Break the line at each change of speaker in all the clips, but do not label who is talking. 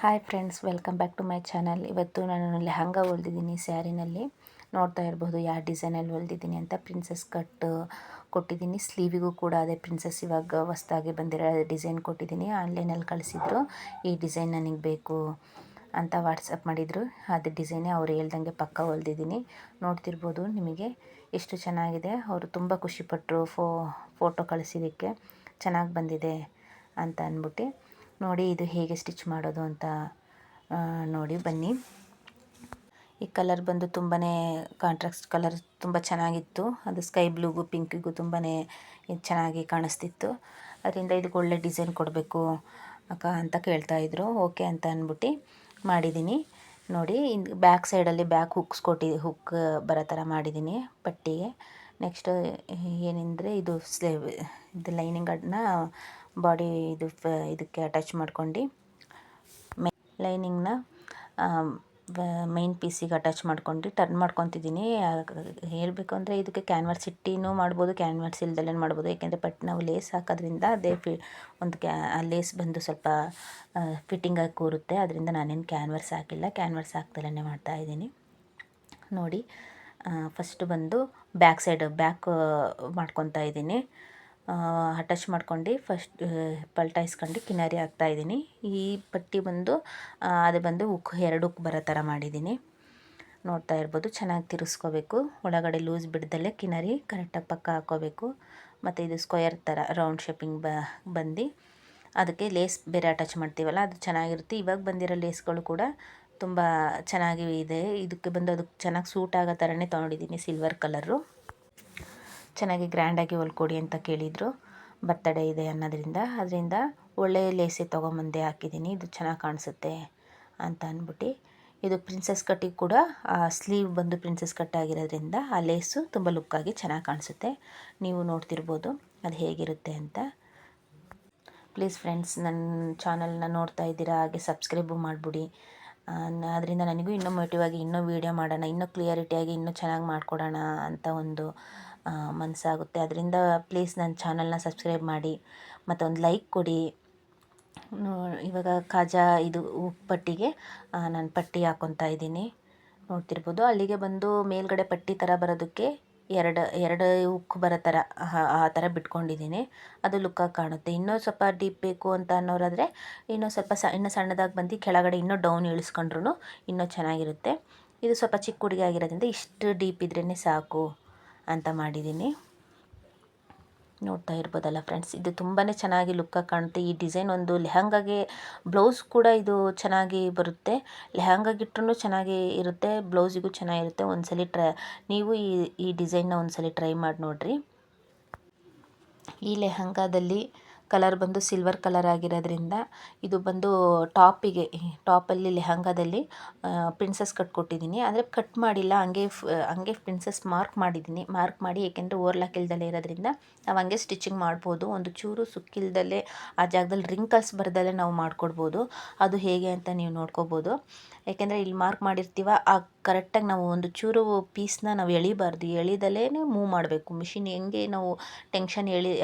Hi friends, welcome back to my channel. ಇವತ್ತು ನಾನು ಲೆಹಂಗಾ ಹೊಲ್ದಿದ್ದೀನಿ ಸ್ಯಾರಿನಲ್ಲಿ. ನೋಡ್ತಾ ಇರ್ಬೋದು ಯಾವ ಡಿಸೈನಲ್ಲಿ ಹೊಲ್ದಿದ್ದೀನಿ ಅಂತ. ಪ್ರಿನ್ಸಸ್ ಕಟ್ ಕೊಟ್ಟಿದ್ದೀನಿ. ಸ್ಲೀವಿಗೂ ಕೂಡ ಅದೇ ಪ್ರಿನ್ಸಸ್ ಇವಾಗ ಹೊಸ್ದಾಗಿ ಬಂದಿರೋ ಡಿಸೈನ್ ಕೊಟ್ಟಿದ್ದೀನಿ. ಆನ್ಲೈನಲ್ಲಿ ಕಳಿಸಿದ್ರು, ಈ ಡಿಸೈನ್ ನನಗೆ ಬೇಕು ಅಂತ ವಾಟ್ಸಪ್ ಮಾಡಿದರು. ಅದು ಡಿಸೈನೇ ಅವ್ರು ಹೇಳ್ದಂಗೆ ಪಕ್ಕ ಹೊಲ್ದಿದ್ದೀನಿ. ನೋಡ್ತಿರ್ಬೋದು ನಿಮಗೆ ಎಷ್ಟು ಚೆನ್ನಾಗಿದೆ. ಅವರು ತುಂಬ ಖುಷಿಪಟ್ಟರು ಫೋಟೋ ಕಳಿಸಿದ್ದಕ್ಕೆ, ಚೆನ್ನಾಗಿ ಬಂದಿದೆ ಅಂತ ಅಂದ್ಬಿಟ್ಟು. ನೋಡಿ ಇದು ಹೇಗೆ ಸ್ಟಿಚ್ ಮಾಡೋದು ಅಂತ ನೋಡಿ ಬನ್ನಿ. ಈ ಕಲರ್ ಬಂದು ತುಂಬಾ ಕಾಂಟ್ರಾಸ್ಟ್ ಕಲರ್, ತುಂಬ ಚೆನ್ನಾಗಿತ್ತು. ಅದು ಸ್ಕೈ ಬ್ಲೂಗೂ ಪಿಂಕಿಗೂ ತುಂಬಾ ಚೆನ್ನಾಗಿ ಕಾಣಿಸ್ತಿತ್ತು. ಅದರಿಂದ ಇದಕ್ಕೆ ಒಳ್ಳೆ ಡಿಸೈನ್ ಕೊಡಬೇಕು ಅಕ್ಕ ಅಂತ ಕೇಳ್ತಾಯಿದ್ರು. ಓಕೆ ಅಂತ ಅಂದ್ಬಿಟ್ಟು ಮಾಡಿದ್ದೀನಿ. ನೋಡಿ ಬ್ಯಾಕ್ ಸೈಡಲ್ಲಿ ಬ್ಯಾಕ್ ಹುಕ್ ಬರೋ ಥರ ಮಾಡಿದ್ದೀನಿ ಪಟ್ಟಿಗೆ. ನೆಕ್ಸ್ಟ್ ಏನೆಂದರೆ ಇದು ಇದು ಲೈನಿಂಗನ್ನು ಬಾಡಿ ಇದಕ್ಕೆ ಅಟ್ಯಾಚ್ ಮಾಡ್ಕೊಂಡು ಲೈನಿಂಗ್ನ ಮೈನ್ ಪೀಸಿಗೆ ಅಟ್ಯಾಚ್ ಮಾಡ್ಕೊಂಡು ಟರ್ನ್ ಮಾಡ್ಕೊತಿದ್ದೀನಿ. ಹೇಳಬೇಕು ಅಂದರೆ ಇದಕ್ಕೆ ಕ್ಯಾನ್ವಾಸ್ ಇಟ್ಟಿನೂ ಮಾಡ್ಬೋದು, ಕ್ಯಾನ್ವಾಸ್ ಇಲ್ದಲೇ ಮಾಡ್ಬೋದು. ಏಕೆಂದರೆ ನಾವು ಲೇಸ್ ಹಾಕೋದ್ರಿಂದ ಅದೇ ಒಂದು ಆ ಲೇಸ್ ಬಂದು ಸ್ವಲ್ಪ ಫಿಟ್ಟಿಂಗಾಗಿ ಕೂರುತ್ತೆ. ಅದರಿಂದ ನಾನೇನು ಕ್ಯಾನ್ವಾಸ್ ಹಾಕಿಲ್ಲ, ಕ್ಯಾನ್ವಾಸ್ ಹಾಕ್ದಲೇ ಮಾಡ್ತಾಯಿದ್ದೀನಿ. ನೋಡಿ ಫಸ್ಟು ಬಂದು ಬ್ಯಾಕ್ ಸೈಡ್ ಮಾಡ್ಕೊತಾ ಇದ್ದೀನಿ. ಅಟ್ಯಾಚ್ ಮಾಡ್ಕೊಂಡು ಫಸ್ಟ್ ಪಲ್ಟಾಯಿಸ್ಕೊಂಡು ಕಿನಾರಿ ಹಾಕ್ತಾಯಿದ್ದೀನಿ. ಈ ಪಟ್ಟಿ ಬಂದು ಅದು ಬಂದು ಎರಡು ಹುಕ್ ಬರೋ ಥರ ಮಾಡಿದ್ದೀನಿ. ನೋಡ್ತಾ ಇರ್ಬೋದು. ಚೆನ್ನಾಗಿ ತಿರ್ಸ್ಕೋಬೇಕು. ಒಳಗಡೆ ಲೂಸ್ ಬಿಡ್ದಲ್ಲೇ ಕಿನಾರಿ ಕರೆಕ್ಟಾಗಿ ಪಕ್ಕ ಹಾಕ್ಕೋಬೇಕು. ಮತ್ತು ಇದು ಸ್ಕ್ವೇರ್ ಥರ ರೌಂಡ್ ಶೇಪಿಂಗ್ ಬಂದು ಅದಕ್ಕೆ ಲೇಸ್ ಬೇರೆ ಅಟ್ಯಾಚ್ ಮಾಡ್ತೀವಲ್ಲ, ಅದು ಚೆನ್ನಾಗಿರುತ್ತೆ. ಇವಾಗ ಬಂದಿರೋ ಲೇಸ್ಗಳು ಕೂಡ ತುಂಬ ಚೆನ್ನಾಗಿ ಇದೆ. ಇದಕ್ಕೆ ಬಂದು ಅದಕ್ಕೆ ಚೆನ್ನಾಗಿ ಸೂಟ್ ಆಗೋ ಥರನೇ ತೊಗೊಂಡಿದ್ದೀನಿ. ಸಿಲ್ವರ್ ಕಲರು ಚೆನ್ನಾಗಿ ಗ್ರ್ಯಾಂಡಾಗಿ ಹೊಲ್ಕೊಡಿ ಅಂತ ಕೇಳಿದರು. ಬರ್ತಡೇ ಇದೆ ಅನ್ನೋದ್ರಿಂದ, ಅದರಿಂದ ಒಳ್ಳೆಯ ಲೇಸೇ ತೊಗೊಂಬಂದೆ ಹಾಕಿದ್ದೀನಿ. ಇದು ಚೆನ್ನಾಗಿ ಕಾಣಿಸುತ್ತೆ ಅಂತ ಅಂದ್ಬಿಟ್ಟು. ಇದು ಪ್ರಿನ್ಸಸ್ ಕಟ್ಟಿಗೆ ಕೂಡ ಸ್ಲೀವ್ ಬಂದು ಪ್ರಿನ್ಸಸ್ ಕಟ್ ಆಗಿರೋದ್ರಿಂದ ಆ ಲೇಸು ತುಂಬ ಲುಕ್ಕಾಗಿ ಚೆನ್ನಾಗಿ ಕಾಣಿಸುತ್ತೆ. ನೀವು ನೋಡ್ತಿರ್ಬೋದು ಅದು ಹೇಗಿರುತ್ತೆ ಅಂತ. ಪ್ಲೀಸ್ ಫ್ರೆಂಡ್ಸ್, ನನ್ನ ಚಾನಲ್ನ ನೋಡ್ತಾ ಇದ್ದೀರಾ, ಹಾಗೆ ಸಬ್ಸ್ಕ್ರೈಬು ಮಾಡಿಬಿಡಿ. ಅದರಿಂದ ನನಗೂ ಇನ್ನೂ ಮೋಟಿವ್ ಆಗಿ ಇನ್ನೂ ವೀಡಿಯೋ ಮಾಡೋಣ, ಇನ್ನೂ ಕ್ಲಿಯರಿಟಿಯಾಗಿ ಇನ್ನೂ ಚೆನ್ನಾಗಿ ಮಾಡಿಕೊಡೋಣ ಅಂತ ಒಂದು ಮನಸ್ಸಾಗುತ್ತೆ. ಅದರಿಂದ ಪ್ಲೀಸ್ ನನ್ನ ಚಾನಲ್ನ ಸಬ್ಸ್ಕ್ರೈಬ್ ಮಾಡಿ ಮತ್ತು ಒಂದು ಲೈಕ್ ಕೊಡಿ. ಇವಾಗ ಕಾಜಾ ಇದು ಪಟ್ಟಿಗೆ ನಾನು ಪಟ್ಟಿ ಹಾಕ್ಕೊತಾ ಇದ್ದೀನಿ. ನೋಡ್ತಿರ್ಬೋದು. ಅಲ್ಲಿಗೆ ಬಂದು ಮೇಲ್ಗಡೆ ಪಟ್ಟಿ ಥರ ಬರೋದಕ್ಕೆ ಎರಡು ಹುಕ್ ಬರೋ ಥರ ಆ ಥರ ಬಿಟ್ಕೊಂಡಿದ್ದೀನಿ. ಅದು ಲುಕ್ಕಾಗಿ ಕಾಣುತ್ತೆ. ಇನ್ನೂ ಸ್ವಲ್ಪ ಡೀಪ್ ಬೇಕು ಅಂತ ಅನ್ನೋರಾದರೆ ಇನ್ನೂ ಸ್ವಲ್ಪ ಇನ್ನೂ ಸಣ್ಣದಾಗಿ ಬಂದು ಕೆಳಗಡೆ ಇನ್ನೂ ಡೌನ್ ಇಳಿಸ್ಕೊಂಡ್ರು ಇನ್ನೂ ಚೆನ್ನಾಗಿರುತ್ತೆ. ಇದು ಸ್ವಲ್ಪ ಚಿಕ್ಕ ಹುಡುಗಿ ಆಗಿರೋದ್ರಿಂದ ಇಷ್ಟು ಡೀಪ್ ಇದ್ರೇ ಸಾಕು ಅಂತ ಮಾಡಿದ್ದೀನಿ. ನೋಡ್ತಾ ಇರ್ಬೋದಲ್ಲ ಫ್ರೆಂಡ್ಸ್, ಇದು ತುಂಬಾ ಚೆನ್ನಾಗಿ ಲುಕ್ಕಾಗಿ ಕಾಣುತ್ತೆ. ಈ ಡಿಸೈನ್ ಒಂದು ಲೆಹಂಗಾಗೆ ಬ್ಲೌಸ್ ಕೂಡ ಇದು ಚೆನ್ನಾಗಿ ಬರುತ್ತೆ. ಲೆಹಂಗಾಗಿಟ್ರೂ ಚೆನ್ನಾಗಿ ಇರುತ್ತೆ, ಬ್ಲೌಸಿಗೂ ಚೆನ್ನಾಗಿರುತ್ತೆ. ಒಂದ್ಸಲಿ ನೀವು ಈ ಡಿಸೈನ್ನ ಒಂದ್ಸಲಿ ಟ್ರೈ ಮಾಡಿ ನೋಡಿರಿ. ಈ ಲೆಹಂಗಾದಲ್ಲಿ ಕಲರ್ ಬಂದು ಸಿಲ್ವರ್ ಕಲರ್ ಆಗಿರೋದ್ರಿಂದ ಇದು ಬಂದು ಟಾಪಲ್ಲಿ ಲೆಹಂಗಾದಲ್ಲಿ ಪ್ರಿನ್ಸಸ್ ಕಟ್ ಕೊಟ್ಟಿದ್ದೀನಿ. ಆದರೆ ಕಟ್ ಮಾಡಿಲ್ಲ, ಹಂಗೆ ಪ್ರಿನ್ಸಸ್ ಮಾರ್ಕ್ ಮಾಡಿದ್ದೀನಿ. ಮಾರ್ಕ್ ಮಾಡಿ, ಏಕೆಂದರೆ ಓವರ್ಲಾಕ್ ಇಲ್ದಲೇ ಇರೋದ್ರಿಂದ ನಾವು ಹಂಗೆ ಸ್ಟಿಚಿಂಗ್ ಮಾಡ್ಬೋದು. ಒಂದು ಚೂರು ಸುಕ್ಕಿಲ್ದಲೇ ಆ ಜಾಗದಲ್ಲಿ ರಿಂಕಲ್ಸ್ ಬರ್ದಲ್ಲೇ ನಾವು ಮಾಡ್ಕೊಡ್ಬೋದು. ಅದು ಹೇಗೆ ಅಂತ ನೀವು ನೋಡ್ಕೋಬೋದು. ಏಕೆಂದರೆ ಇಲ್ಲಿ ಮಾರ್ಕ್ ಮಾಡಿರ್ತೀವ, ಆ ಕರೆಕ್ಟಾಗಿ ನಾವು ಒಂದು ಚೂರು ಪೀಸ್ನ ನಾವು ಎಳಿಬಾರ್ದು, ಎಳಿದಲೇ ಮೂವ್ ಮಾಡಬೇಕು. ಮಿಷಿನ್ ಹೆಂಗೆ ನಾವು ಟೆನ್ಷನ್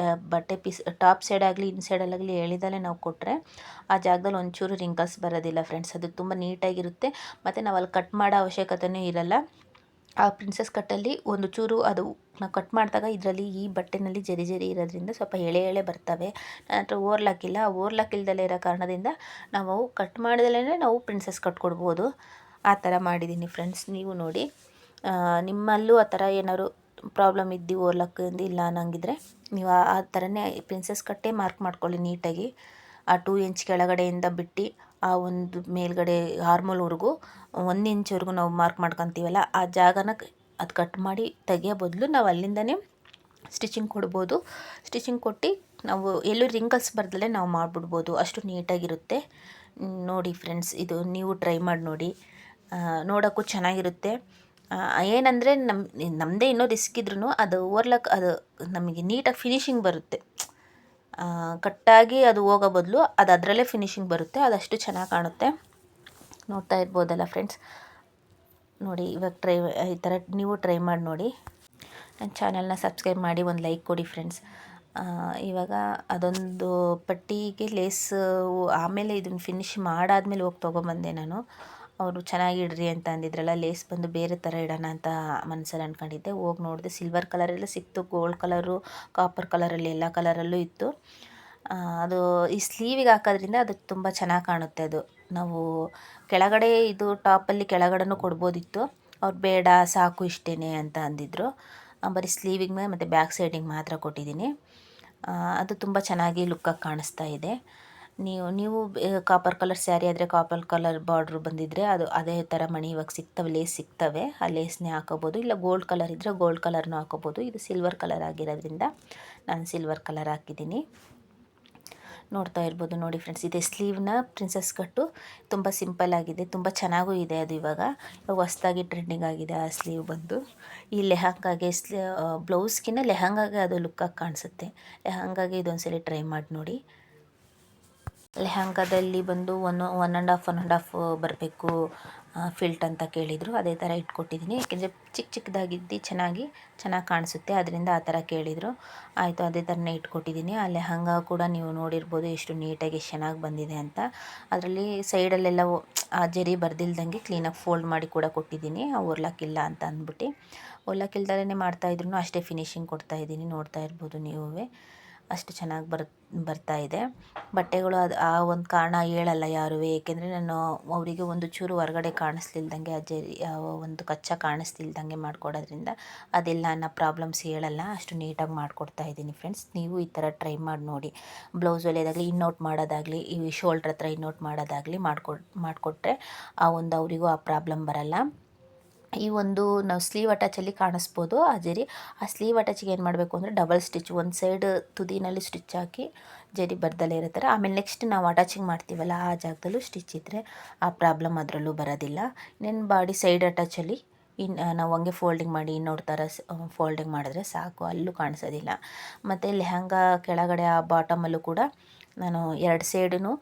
ಬಟ್ಟೆ ಪೀಸ್ ಟಾಪ್ ಸೈಡ್ ಆಗಲಿ ಇನ್ ಸೈಡಲ್ಲಾಗಲಿ ಎಳಿದಲೇ ನಾವು ಕೊಟ್ಟರೆ ಆ ಜಾಗದಲ್ಲಿ ಒಂಚೂರು ರಿಂಕಲ್ಸ್ ಬರೋದಿಲ್ಲ ಫ್ರೆಂಡ್ಸ್. ಅದು ತುಂಬ ನೀಟಾಗಿರುತ್ತೆ. ಮತ್ತು ನಾವು ಅಲ್ಲಿ ಕಟ್ ಮಾಡೋ ಅವಶ್ಯಕತೆಯೂ ಇರಲ್ಲ. ಆ ಪ್ರಿನ್ಸಸ್ ಕಟ್ಟಲ್ಲಿ ಒಂದು ಚೂರು ಅದು ನಾವು ಕಟ್ ಮಾಡಿದಾಗ ಇದರಲ್ಲಿ ಈ ಬಟ್ಟೆನಲ್ಲಿ ಜರಿ ಇರೋದ್ರಿಂದ ಸ್ವಲ್ಪ ಎಳೆ ಬರ್ತವೆ. ನಂತರ ಓವರ್ಲಾಕ್ ಇಲ್ಲ. ಓವರ್ಲಾಕ್ ಇಲ್ದಲೇ ಇರೋ ಕಾರಣದಿಂದ ನಾವು ಕಟ್ ಮಾಡಿದಲೇ ನಾವು ಪ್ರಿನ್ಸಸ್ ಕಟ್ ಕೊಡ್ಬೋದು. ಆ ಥರ ಮಾಡಿದ್ದೀನಿ ಫ್ರೆಂಡ್ಸ್. ನೀವು ನೋಡಿ, ನಿಮ್ಮಲ್ಲೂ ಆ ಥರ ಏನಾದ್ರು ಪ್ರಾಬ್ಲಮ್ ಇದ್ದು ಓವರ್ಲಾಕ್ ಇಲ್ಲ ಅನ್ನಂಗಿದ್ರೆ ನೀವು ಆ ಥರನೇ ಪ್ರಿನ್ಸಸ್ ಕಟ್ಟೇ ಮಾರ್ಕ್ ಮಾಡ್ಕೊಳ್ಳಿ ನೀಟಾಗಿ. ಆ 2 ಇಂಚ್ ಕೆಳಗಡೆಯಿಂದ ಬಿಟ್ಟು ಆ ಒಂದು ಮೇಲ್ಗಡೆ ಆರ್ಮೋಲ್ವರೆಗೂ 1 ಇಂಚ್ವರೆಗೂ ನಾವು ಮಾರ್ಕ್ ಮಾಡ್ಕೊತೀವಲ್ಲ, ಆ ಜಾಗನ ಅದು ಕಟ್ ಮಾಡಿ ತೆಗಿಯೋ ಬದಲು ನಾವು ಅಲ್ಲಿಂದನೇ ಸ್ಟಿಚಿಂಗ್ ಕೊಡ್ಬೋದು. ಸ್ಟಿಚಿಂಗ್ ಕೊಟ್ಟು ನಾವು ಎಲ್ಲೂ ರಿಂಕಲ್ಸ್ ಬರ್ದಲೇ ನಾವು ಮಾಡಿಬಿಡ್ಬೋದು. ಅಷ್ಟು ನೀಟಾಗಿರುತ್ತೆ. ನೋಡಿ ಫ್ರೆಂಡ್ಸ್, ಇದು ನೀವು ಟ್ರೈ ಮಾಡಿ ನೋಡಿ. ನೋಡೋಕ್ಕೂ ಚೆನ್ನಾಗಿರುತ್ತೆ. ಏನಂದರೆ ನಮ್ಮದೇ ಇನ್ನೂ ರಿಸ್ಕ್ ಇದ್ರೂ ಅದು ಓವರ್ಲಾಕ್ ಅದು ನಮಗೆ ನೀಟಾಗಿ ಫಿನಿಶಿಂಗ್ ಬರುತ್ತೆ. ಕಟ್ಟಾಗಿ ಅದು ಹೋಗೋ ಬದಲು ಅದು ಅದರಲ್ಲೇ ಫಿನಿಶಿಂಗ್ ಬರುತ್ತೆ. ಅದಷ್ಟು ಚೆನ್ನಾಗಿ ಕಾಣುತ್ತೆ. ನೋಡ್ತಾ ಇರ್ಬೋದಲ್ಲ ಫ್ರೆಂಡ್ಸ್. ನೋಡಿ ಇವಾಗ ಈ ಥರ ನೀವು ಟ್ರೈ ಮಾಡಿ ನೋಡಿ. ನನ್ನ ಚಾನಲ್ನ ಸಬ್ಸ್ಕ್ರೈಬ್ ಮಾಡಿ ಒಂದು ಲೈಕ್ ಕೊಡಿ ಫ್ರೆಂಡ್ಸ್. ಇವಾಗ ಅದೊಂದು ಪಟ್ಟಿಗೆ ಲೇಸು ಆಮೇಲೆ ಇದನ್ನು ಫಿನಿಶ್ ಮಾಡಾದ್ಮೇಲೆ ಹೋಗಿ ತೊಗೊಂಬಂದೆ ನಾನು. ಅವರು ಚೆನ್ನಾಗಿ ಇಡ್ರಿ ಅಂತ ಅಂದಿದ್ರಲ್ಲ, ಲೇಸ್ ಬಂದು ಬೇರೆ ಥರ ಇಡೋಣ ಅಂತ ಮನಸ್ಸಲ್ಲಿ ಅಂದ್ಕೊಂಡಿದ್ದೆ. ಹೋಗಿ ನೋಡಿದೆ ಸಿಲ್ವರ್ ಕಲರೆಲ್ಲ ಸಿಕ್ತು, ಗೋಲ್ಡ್ ಕಲರು, ಕಾಪರ್ ಕಲರಲ್ಲಿ ಎಲ್ಲ ಕಲರಲ್ಲೂ ಇತ್ತು. ಅದು ಈ ಸ್ಲೀವಿಗೆ ಹಾಕೋದ್ರಿಂದ ಅದು ತುಂಬ ಚೆನ್ನಾಗಿ ಕಾಣುತ್ತೆ. ಅದು ನಾವು ಕೆಳಗಡೆ ಇದು ಟಾಪಲ್ಲಿ ಕೆಳಗಡೆನೂ ಕೊಡ್ಬೋದಿತ್ತು. ಅವ್ರು ಬೇಡ ಸಾಕು ಇಷ್ಟೇ ಅಂತ ಅಂದಿದ್ರು. ಬರೀ ಸ್ಲೀವಿಗೆ ಮತ್ತು ಬ್ಯಾಕ್ ಸೈಡಿಗೆ ಮಾತ್ರ ಕೊಟ್ಟಿದ್ದೀನಿ. ಅದು ತುಂಬ ಚೆನ್ನಾಗಿ ಲುಕ್ಕಾಗಿ ಕಾಣಿಸ್ತಾ ಇದೆ. ನೀವು ಕಾಪರ್ ಕಲರ್ ಸ್ಯಾರಿ ಆದರೆ ಕಾಪರ್ ಕಲರ್ ಬಾರ್ಡ್ರು ಬಂದಿದ್ದರೆ ಅದು ಅದೇ ಥರ ಮಣಿ ಇವಾಗ ಸಿಗ್ತವೆ, ಲೇಸ್ ಸಿಗ್ತವೆ, ಆ ಲೇಸ್ನೇ ಹಾಕೋಬೋದು. ಇಲ್ಲ ಗೋಲ್ಡ್ ಕಲರ್ ಇದ್ದರೆ ಗೋಲ್ಡ್ ಕಲರ್ನೂ ಹಾಕೋಬೋದು. ಇದು ಸಿಲ್ವರ್ ಕಲರ್ ಆಗಿರೋದ್ರಿಂದ ನಾನು ಸಿಲ್ವರ್ ಕಲರ್ ಹಾಕಿದ್ದೀನಿ. ನೋಡ್ತಾ ಇರ್ಬೋದು ನೋಡಿ ಫ್ರೆಂಡ್ಸ್, ಇದೆ ಸ್ಲೀವ್ನ ಪ್ರಿನ್ಸಸ್ ಕಟ್ಟು. ತುಂಬ ಸಿಂಪಲ್ ಆಗಿದೆ, ತುಂಬ ಚೆನ್ನಾಗೂ ಇದೆ. ಅದು ಇವಾಗ ಹೊಸ್ದಾಗಿ ಟ್ರೆಂಡಿಂಗ್ ಆಗಿದೆ ಆ ಸ್ಲೀವ್ ಬಂದು. ಈ ಲೆಹಂಗಾಗೆ ಬ್ಲೌಸ್ಗಿನ್ನ ಲೆಹಂಗಾಗೆ ಅದು ಲುಕ್ಕಾಗಿ ಕಾಣಿಸುತ್ತೆ. ಲೆಹಂಗಾಗೆ ಇದೊಂದ್ಸಲಿ ಟ್ರೈ ಮಾಡಿ ನೋಡಿ. ಲೆಹಂಗಾದಲ್ಲಿ ಬಂದು 1.5 ಬರಬೇಕು ಫಿಲ್ಟ್ ಅಂತ ಕೇಳಿದರು. ಅದೇ ಥರ ಇಟ್ಕೊಟ್ಟಿದ್ದೀನಿ. ಏಕೆಂದರೆ ಚಿಕ್ಕದಾಗಿದ್ದು ಚೆನ್ನಾಗಿ ಕಾಣಿಸುತ್ತೆ, ಅದರಿಂದ ಆ ಥರ ಕೇಳಿದರು. ಆಯಿತು, ಅದೇ ಥರನೇ ಇಟ್ಕೊಟ್ಟಿದ್ದೀನಿ. ಆ ಲೆಹಂಗಾ ಕೂಡ ನೀವು ನೋಡಿರ್ಬೋದು ಎಷ್ಟು ನೀಟಾಗಿ ಎಷ್ಟು ಚೆನ್ನಾಗಿ ಬಂದಿದೆ ಅಂತ. ಅದರಲ್ಲಿ ಸೈಡಲ್ಲೆಲ್ಲ ಆ ಜರಿ ಬರ್ದಿಲ್ದಂಗೆ ಕ್ಲೀನಾಗಿ ಫೋಲ್ಡ್ ಮಾಡಿ ಕೂಡ ಕೊಟ್ಟಿದ್ದೀನಿ, ಹೊರ್ಲಕ್ಕಿಲ್ಲ ಅಂತ ಅಂದ್ಬಿಟ್ಟು. ಹೊರ್ಲಕ್ಕಿಲ್ದಲೇ ಮಾಡ್ತಾಯಿದ್ರು ಅಷ್ಟೇ ಫಿನಿಶಿಂಗ್ ಕೊಡ್ತಾಯಿದ್ದೀನಿ. ನೋಡ್ತಾ ಇರ್ಬೋದು ನೀವೇ, ಅಷ್ಟು ಚೆನ್ನಾಗಿ ಬರ್ತಾ ಇದೆ. ಬಟ್ಟೆಗಳು ಅದು ಆ ಒಂದು ಕಾರಣ ಹೇಳಲ್ಲ ಯಾರೂ, ಏಕೆಂದರೆ ನಾನು ಅವರಿಗೆ ಒಂದು ಚೂರು ಹೊರಗಡೆ ಕಾಣಿಸ್ಲಿಲ್ದಂಗೆ ಆ ಜರಿ ಒಂದು ಕಚ್ಚಾ ಕಾಣಿಸ್ತಿಲ್ದಂಗೆ ಮಾಡಿಕೊಡೋದ್ರಿಂದ ಅದೆಲ್ಲ ಅನ್ನೋ ಪ್ರಾಬ್ಲಮ್ಸ್ ಹೇಳಲ್ಲ. ಅಷ್ಟು ನೀಟಾಗಿ ಮಾಡಿಕೊಡ್ತಾ ಇದ್ದೀನಿ ಫ್ರೆಂಡ್ಸ್. ನೀವು ಈ ಥರ ಟ್ರೈ ಮಾಡಿ ನೋಡಿ. ಬ್ಲೌಸ್ ಹೊಲಿಯೋದಾಗಲಿ, ಇನ್ನೋಟ್ ಮಾಡೋದಾಗಲಿ, ಈ ಶೋಲ್ಡ್ರ್ ಹತ್ರ ಇನ್ನೋಟ್ ಮಾಡೋದಾಗಲಿ ಮಾಡಿಕೊಟ್ರೆ ಅವರಿಗೂ ಆ ಪ್ರಾಬ್ಲಮ್ ಬರಲ್ಲ. ಈ ಒಂದು ನಾವು ಸ್ಲೀವ್ ಅಟ್ಯಾಚಲ್ಲಿ ಕಾಣಿಸ್ಬೋದು ಆ ಜರಿ. ಆ ಸ್ಲೀವ್ ಅಟ್ಯಾಚಿಗೆ ಏನು ಮಾಡಬೇಕು ಅಂದರೆ ಡಬಲ್ ಸ್ಟಿಚ್, ಒಂದು ಸೈಡ್ ತುದಿನಲ್ಲಿ ಸ್ಟಿಚ್ ಹಾಕಿ ಜರಿ ಬರ್ದಲೇ ಇರೋ ಥರ. ಆಮೇಲೆ ನೆಕ್ಸ್ಟ್ ನಾವು ಅಟ್ಯಾಚಿಂಗ್ ಮಾಡ್ತೀವಲ್ಲ ಆ ಜಾಗದಲ್ಲೂ ಸ್ಟಿಚ್ ಇದ್ದರೆ ಆ ಪ್ರಾಬ್ಲಮ್ ಅದರಲ್ಲೂ ಬರೋದಿಲ್ಲ. ಇನ್ನೇನು ಬಾಡಿ ಸೈಡ್ ಅಟ್ಯಾಚಲ್ಲಿ ನಾವು ಹಂಗೆ ಫೋಲ್ಡಿಂಗ್ ಮಾಡಿ ಇನ್ನೋಡ್ ಥರ ಫೋಲ್ಡಿಂಗ್ ಮಾಡಿದ್ರೆ ಸಾಕು, ಅಲ್ಲೂ ಕಾಣಿಸೋದಿಲ್ಲ. ಮತ್ತು ಲೆಹಂಗಾ ಕೆಳಗಡೆ ಆ ಬಾಟಮಲ್ಲೂ ಕೂಡ ನಾನು 2 ಸೈಡೂ